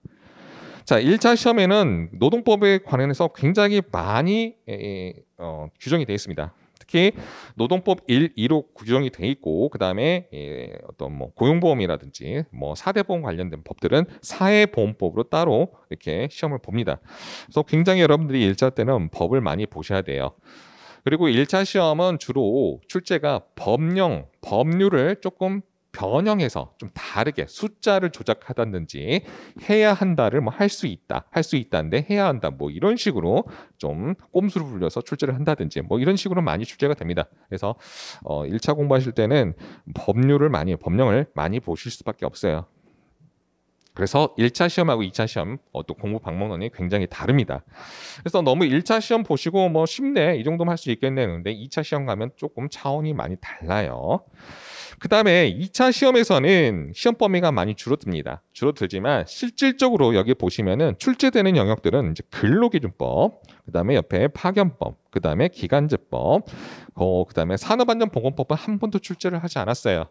자, 1차 시험에는 노동법에 관련해서 굉장히 많이 규정이 되어 있습니다. 특히 노동법 1, 2로 규정이 돼 있고 그다음에 어떤 뭐 고용보험이라든지 뭐 사대보험 관련된 법들은 사회보험법으로 따로 이렇게 시험을 봅니다. 그래서 굉장히 여러분들이 1차 때는 법을 많이 보셔야 돼요. 그리고 1차 시험은 주로 출제가 법률을 조금 변형해서 좀 다르게 숫자를 조작하다든지 해야 한다를 뭐 할 수 있다인데 해야 한다 뭐 이런 식으로 좀 꼼수를 부려서 출제를 한다든지 뭐 이런 식으로 많이 출제가 됩니다. 그래서 1차 공부하실 때는 법령을 많이 보실 수밖에 없어요. 그래서 1차 시험하고 2차 시험 또 공부 방법론이 굉장히 다릅니다. 그래서 너무 1차 시험 보시고 뭐 쉽네 이 정도만 할 수 있겠네 근데 2차 시험 가면 조금 차원이 많이 달라요. 그 다음에 2차 시험에서는 시험 범위가 많이 줄어들지만 실질적으로 여기 보시면은 출제되는 영역들은 이제 근로기준법, 그 다음에 옆에 파견법, 그 다음에 기간제법, 그 다음에 산업안전보건법은 한 번도 출제를 하지 않았어요.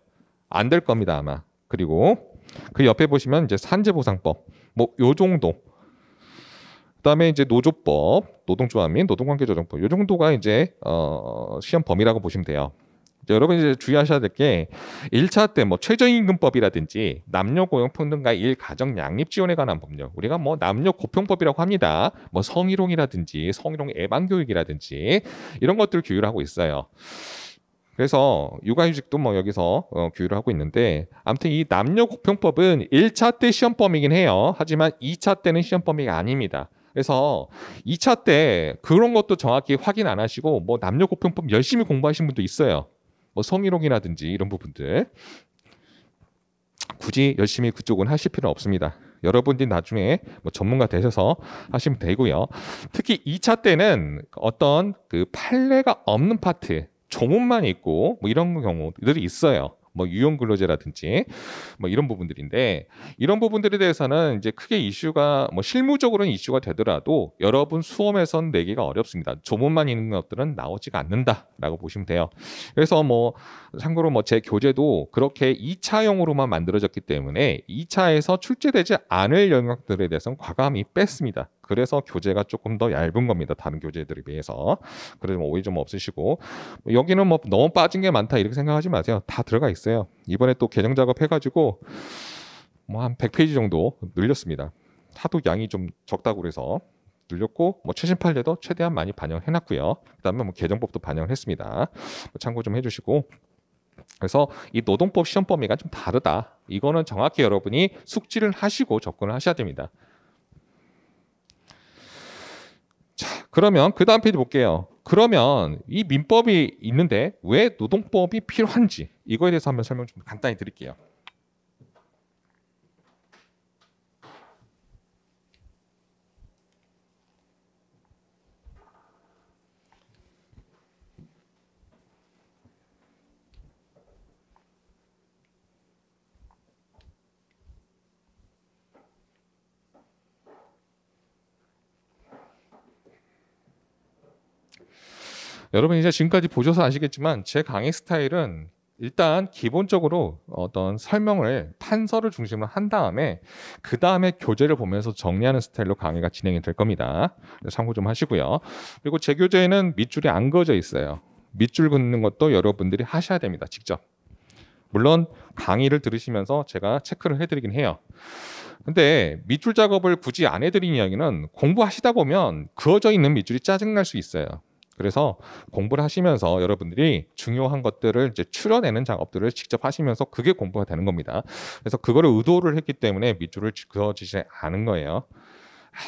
안 될 겁니다 아마. 그리고 그 옆에 보시면 이제 산재보상법, 뭐 요 정도. 그다음에 이제 노조법, 노동조합 및 노동관계조정법 요 정도가 이제 시험 범위라고 보시면 돼요. 여러분 이제 주의하셔야 될 게 1차 때 뭐 최저임금법이라든지 남녀 고용평등과 일가정 양립 지원에 관한 법률, 우리가 뭐 남녀 고평법이라고 합니다. 뭐 성희롱이라든지 성희롱 예방 교육이라든지 이런 것들 규율을 하고 있어요. 그래서 육아휴직도 뭐 여기서 규율을 하고 있는데, 아무튼 이 남녀 고평법은 1차 때 시험 범위이긴 해요. 하지만 2차 때는 시험 범위가 아닙니다. 그래서 2차 때 그런 것도 정확히 확인 안 하시고 뭐 남녀 고평법 열심히 공부하신 분도 있어요. 뭐 성희롱이라든지 이런 부분들 굳이 열심히 그쪽은 하실 필요는 없습니다. 여러분들이 나중에 뭐 전문가 되셔서 하시면 되고요. 특히 2차 때는 어떤 그 판례가 없는 파트, 조문만 있고 뭐 이런 경우들이 있어요. 뭐 유용근로제라든지 뭐 이런 부분들인데, 이런 부분들에 대해서는 이제 크게 이슈가 뭐 실무적으로는 이슈가 되더라도 여러분 수험에선 내기가 어렵습니다. 조문만 있는 것들은 나오지가 않는다라고 보시면 돼요. 그래서 뭐 참고로 뭐 제 교재도 그렇게 2차형으로만 만들어졌기 때문에 2차에서 출제되지 않을 영역들에 대해서는 과감히 뺐습니다. 그래서 교재가 조금 더 얇은 겁니다. 다른 교재들에 비해서. 그래서 뭐 오해 좀 없으시고, 여기는 뭐 너무 빠진 게 많다 이렇게 생각하지 마세요. 다 들어가 있어요. 이번에 또 개정 작업해가지고 뭐 한 100페이지 정도 늘렸습니다. 하도 양이 좀 적다고 그래서 늘렸고, 뭐 최신 판례도 최대한 많이 반영을 해놨고요. 그다음에 뭐 개정법도 반영을 했습니다. 뭐 참고 좀 해주시고. 그래서 이 노동법 시험 범위가 좀 다르다. 이거는 정확히 여러분이 숙지를 하시고 접근을 하셔야 됩니다. 자, 그러면 그 다음 페이지 볼게요. 그러면 이 민법이 있는데 왜 노동법이 필요한지, 이거에 대해서 한번 설명 좀 간단히 드릴게요. 여러분 이제 지금까지 보셔서 아시겠지만 제 강의 스타일은 일단 기본적으로 어떤 설명을 판서를 중심으로 한 다음에 그 다음에 교재를 보면서 정리하는 스타일로 강의가 진행이 될 겁니다. 참고 좀 하시고요. 그리고 제 교재에는 밑줄이 안 그어져 있어요. 밑줄 긋는 것도 여러분들이 하셔야 됩니다. 직접. 물론 강의를 들으시면서 제가 체크를 해드리긴 해요. 근데 밑줄 작업을 굳이 안 해드린 이야기는 공부하시다 보면 그어져 있는 밑줄이 짜증날 수 있어요. 그래서 공부를 하시면서 여러분들이 중요한 것들을 이제 추려내는 작업들을 직접 하시면서 그게 공부가 되는 겁니다. 그래서 그거를 의도를 했기 때문에 밑줄을 그어지지 않은 거예요.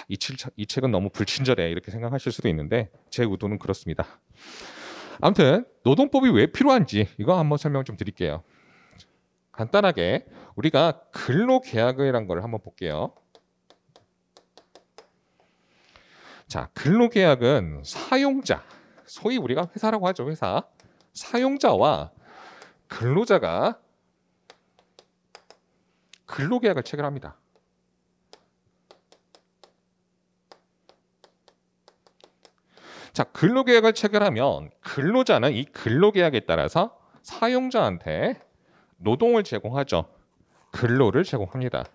이 책은 너무 불친절해 이렇게 생각하실 수도 있는데 제 의도는 그렇습니다. 아무튼 노동법이 왜 필요한지 이거 한번 설명 좀 드릴게요. 간단하게 우리가 근로계약이라는 걸 한번 볼게요. 자, 근로계약은 사용자, 소위 우리가 회사라고 하죠. 회사. 사용자와 근로자가 근로계약을 체결합니다. 자, 근로계약을 체결하면 근로자는 이 근로계약에 따라서 사용자한테 노동을 제공하죠. 근로를 제공합니다.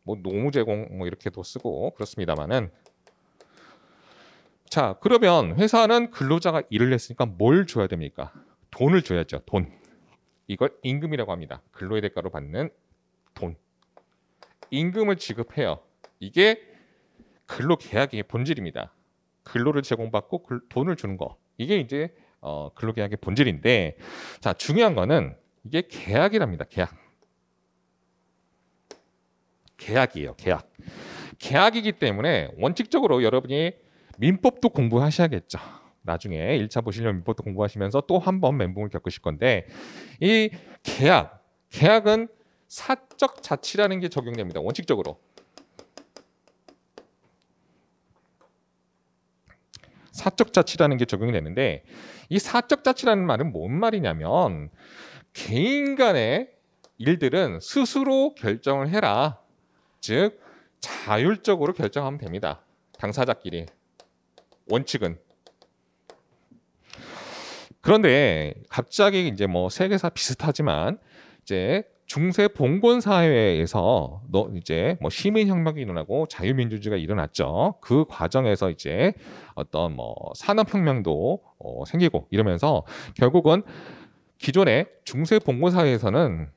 뭐 노무 제공 뭐 이렇게도 쓰고 그렇습니다만은, 자, 그러면 회사는 근로자가 일을 했으니까 뭘 줘야 됩니까? 돈을 줘야죠. 돈. 이걸 임금이라고 합니다. 근로의 대가로 받는 돈. 임금을 지급해요. 이게 근로계약의 본질입니다. 근로를 제공받고 돈을 주는 거. 이게 이제 근로계약의 본질인데, 자, 중요한 거는 이게 계약이랍니다. 계약이에요. 계약이기 때문에 원칙적으로 여러분이 민법도 공부하셔야겠죠. 나중에 1차 보시려면 민법도 공부하시면서 또 한 번 멘붕을 겪으실 건데, 이 계약은 사적 자치라는 게 적용됩니다. 원칙적으로. 사적 자치라는 게 적용이 되는데, 이 사적 자치라는 말은 뭔 말이냐면 개인 간의 일들은 스스로 결정을 해라. 즉 자율적으로 결정하면 됩니다. 당사자끼리. 원칙은. 그런데 갑자기 이제 뭐 세계사 비슷하지만 이제 중세 봉건 사회에서 이제 뭐 시민혁명이 일어나고 자유민주주의가 일어났죠. 그 과정에서 이제 어떤 뭐 산업혁명도 생기고 이러면서 결국은 기존의 중세 봉건 사회에서는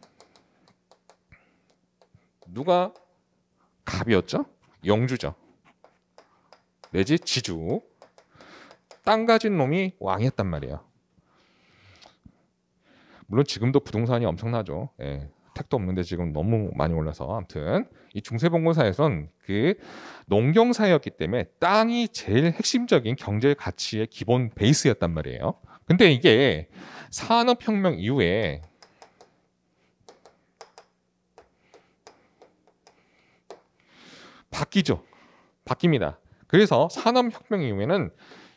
누가 갑이었죠? 영주죠. 내지 지주. 땅 가진 놈이 왕이었단 말이에요. 물론 지금도 부동산이 엄청나죠. 예, 택도 없는데 지금 너무 많이 올라서 아무튼 이 중세봉건사에선 그 농경사였기 때문에 땅이 제일 핵심적인 경제 가치의 기본 베이스였단 말이에요. 근데 이게 산업혁명 이후에 바뀌죠. 바뀝니다. 그래서 산업혁명 이후에는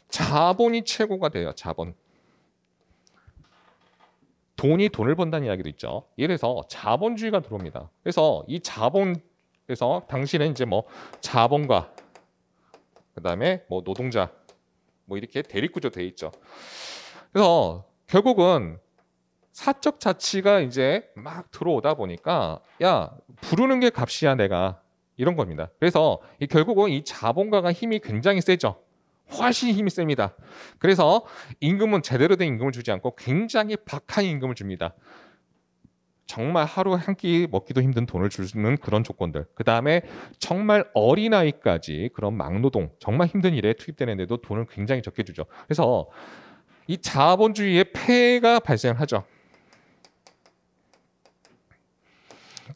자본이 최고가 돼요. 자본. 돈이 돈을 번다는 이야기도 있죠. 예를 들어서 자본주의가 들어옵니다. 그래서 이 자본에서 당시는 이제 뭐 자본가, 그다음에 뭐 노동자, 뭐 이렇게 대립구조 돼 있죠. 그래서 결국은 사적 자치가 이제 막 들어오다 보니까 야 부르는 게 값이야 내가 이런 겁니다. 그래서 결국은 이 자본가가 힘이 굉장히 세죠. 훨씬 힘이 셉니다. 그래서 임금은 제대로 된 임금을 주지 않고 굉장히 박한 임금을 줍니다. 정말 하루 한 끼 먹기도 힘든 돈을 주는 그런 조건들. 그 다음에 정말 어린아이까지 그런 막노동, 정말 힘든 일에 투입되는데도 돈을 굉장히 적게 주죠. 그래서 이 자본주의의 폐해가 발생하죠.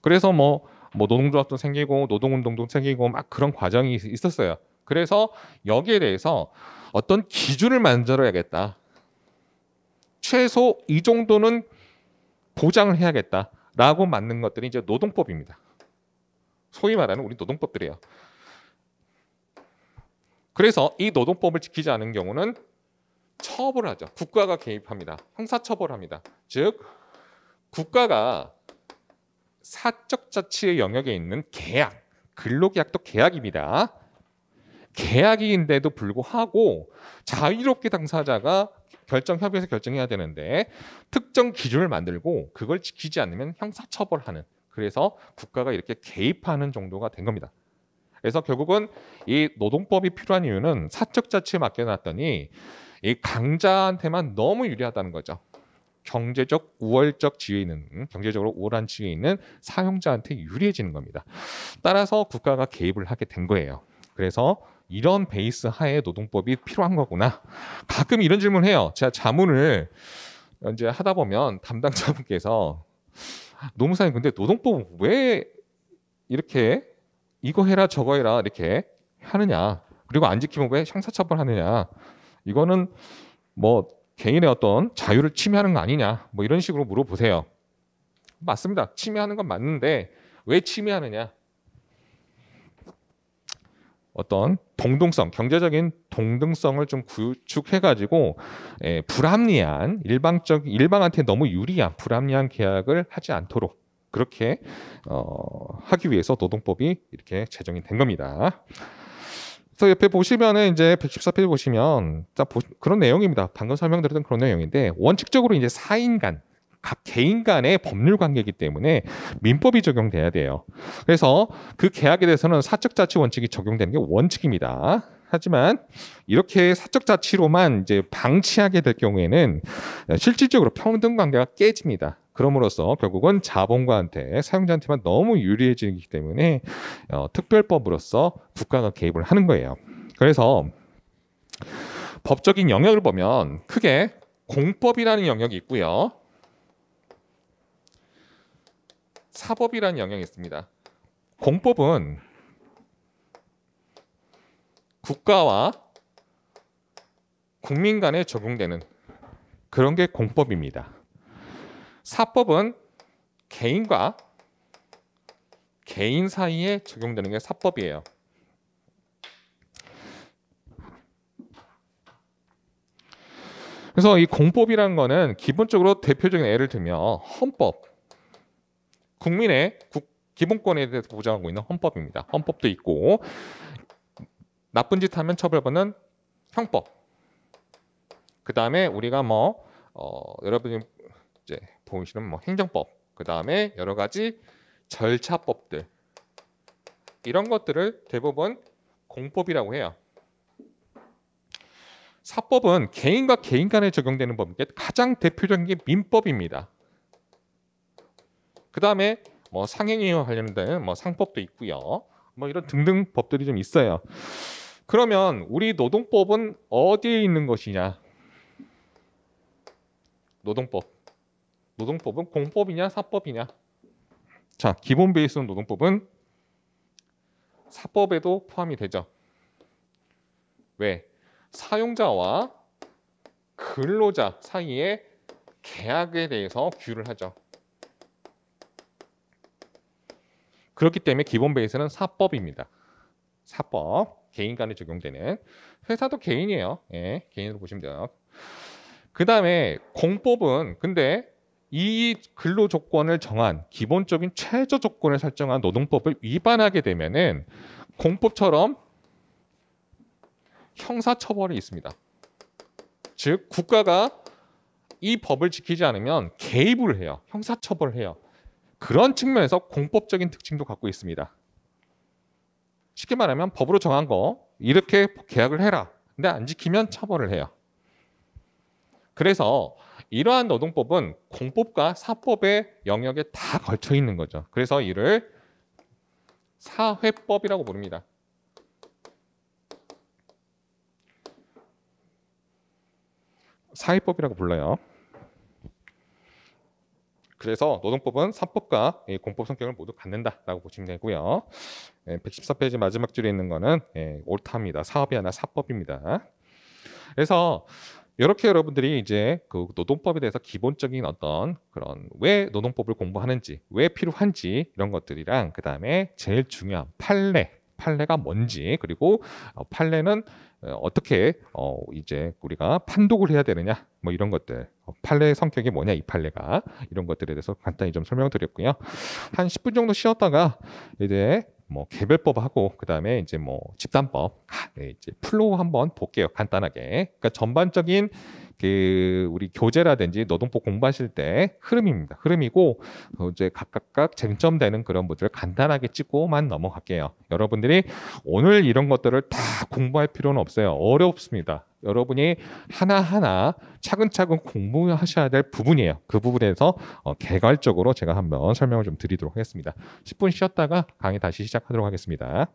그래서 뭐 노동조합도 생기고 노동운동도 생기고 막 그런 과정이 있었어요. 그래서 여기에 대해서 어떤 기준을 만들어야겠다. 최소 이 정도는 보장을 해야겠다라고 만든 것들이 이제 노동법입니다. 소위 말하는 우리 노동법들이에요. 그래서 이 노동법을 지키지 않은 경우는 처벌하죠. 국가가 개입합니다. 형사처벌합니다. 즉 국가가 사적 자치의 영역에 있는 계약, 근로계약도 계약입니다. 계약인데도 불구하고 자유롭게 당사자가 협의해서 결정해야 되는데 특정 기준을 만들고 그걸 지키지 않으면 형사처벌하는, 그래서 국가가 이렇게 개입하는 정도가 된 겁니다. 그래서 결국은 이 노동법이 필요한 이유는 사적 자치에 맡겨놨더니 이 강자한테만 너무 유리하다는 거죠. 경제적 우월적 지위에 있는, 경제적으로 우월한 지위에 있는 사용자한테 유리해지는 겁니다. 따라서 국가가 개입을 하게 된 거예요. 그래서 이런 베이스 하에 노동법이 필요한 거구나. 가끔 이런 질문을 해요. 제가 자문을 이제 하다 보면 담당자분께서 노무사님 근데 노동법은 왜 이렇게 이거 해라 저거 해라 이렇게 하느냐, 그리고 안 지키면 왜 형사처벌하느냐, 이거는 뭐 개인의 어떤 자유를 침해하는 거 아니냐, 뭐 이런 식으로 물어보세요. 맞습니다. 침해하는 건 맞는데 왜 침해하느냐, 어떤 동등성, 경제적인 동등성을 좀 구축해가지고 불합리한 일방한테 너무 유리한 불합리한 계약을 하지 않도록 그렇게 하기 위해서 노동법이 이렇게 제정이 된 겁니다. 그래서 옆에 보시면은 이제 114페이지 보시면 그런 내용입니다. 방금 설명드렸던 그런 내용인데 원칙적으로 이제 사인 간, 각 개인 간의 법률 관계이기 때문에 민법이 적용돼야 돼요. 그래서 그 계약에 대해서는 사적 자치 원칙이 적용되는 게 원칙입니다. 하지만 이렇게 사적 자치로만 이제 방치하게 될 경우에는 실질적으로 평등 관계가 깨집니다. 그럼으로써 결국은 자본가한테, 사용자한테만 너무 유리해지기 때문에 특별법으로서 국가가 개입을 하는 거예요. 그래서 법적인 영역을 보면 크게 공법이라는 영역이 있고요. 사법이라는 영역이 있습니다. 공법은 국가와 국민 간에 적용되는 그런 게 공법입니다. 사법은 개인과 개인 사이에 적용되는 게 사법이에요. 그래서 이 공법이라는 거는 기본적으로 대표적인 예를 들면 헌법, 국민의 기본권에 대해서 보장하고 있는 헌법입니다. 헌법도 있고, 나쁜 짓 하면 처벌받는 형법. 그 다음에 우리가 여러분이 이제 보시는 행정법, 그 다음에 여러 가지 절차법들, 이런 것들을 대부분 공법이라고 해요. 사법은 개인과 개인 간에 적용되는 법인데 가장 대표적인 게 민법입니다. 그 다음에 뭐 상행위와 관련된 뭐 상법도 있고요. 뭐 이런 등등 법들이 좀 있어요. 그러면 우리 노동법은 어디에 있는 것이냐? 노동법. 노동법은 공법이냐 사법이냐? 자, 기본 베이스는 노동법은 사법에도 포함이 되죠. 왜? 사용자와 근로자 사이의 계약에 대해서 규율을 하죠. 그렇기 때문에 기본 베이스는 사법입니다. 사법, 개인 간에 적용되는. 회사도 개인이에요. 예, 개인으로 보시면 돼요. 그 다음에 공법은 근데 이 근로 조건을 정한 기본적인 최저 조건을 설정한 노동법을 위반하게 되면은 공법처럼 형사처벌이 있습니다. 즉 국가가 이 법을 지키지 않으면 개입을 해요. 형사처벌을 해요. 그런 측면에서 공법적인 특징도 갖고 있습니다. 쉽게 말하면 법으로 정한 거 이렇게 계약을 해라. 근데 안 지키면 처벌을 해요. 그래서 이러한 노동법은 공법과 사법의 영역에 다 걸쳐 있는 거죠. 그래서 이를 사회법이라고 부릅니다. 사회법이라고 불러요. 그래서 노동법은 사법과 공법 성격을 모두 갖는다라고 보시면 되고요. 114페이지 마지막 줄에 있는 거는 옳답니다. 사업이 아니라 사법입니다. 그래서 이렇게 여러분들이 이제 그 노동법에 대해서 기본적인 어떤 그런 왜 노동법을 공부하는지, 왜 필요한지 이런 것들이랑 그 다음에 제일 중요한 판례가 뭔지, 그리고 판례는 어떻게 이제 우리가 판독을 해야 되느냐, 뭐 이런 것들, 판례의 성격이 뭐냐, 이 판례가 이런 것들에 대해서 간단히 좀 설명드렸고요. 한 10분 정도 쉬었다가 이제 뭐 개별법하고 그 다음에 이제 뭐 집단법 이제 플로우 한번 볼게요. 간단하게. 그러니까 전반적인 그 우리 교재라든지 노동법 공부하실 때 흐름입니다. 흐름이고 이제 각각 쟁점되는 그런 것들을 간단하게 찍고만 넘어갈게요. 여러분들이 오늘 이런 것들을 다 공부할 필요는 없어요. 어렵습니다. 여러분이 하나하나 차근차근 공부하셔야 될 부분이에요. 그 부분에서 개괄적으로 제가 한번 설명을 좀 드리도록 하겠습니다. 10분 쉬었다가 강의 다시 시작하도록 하겠습니다.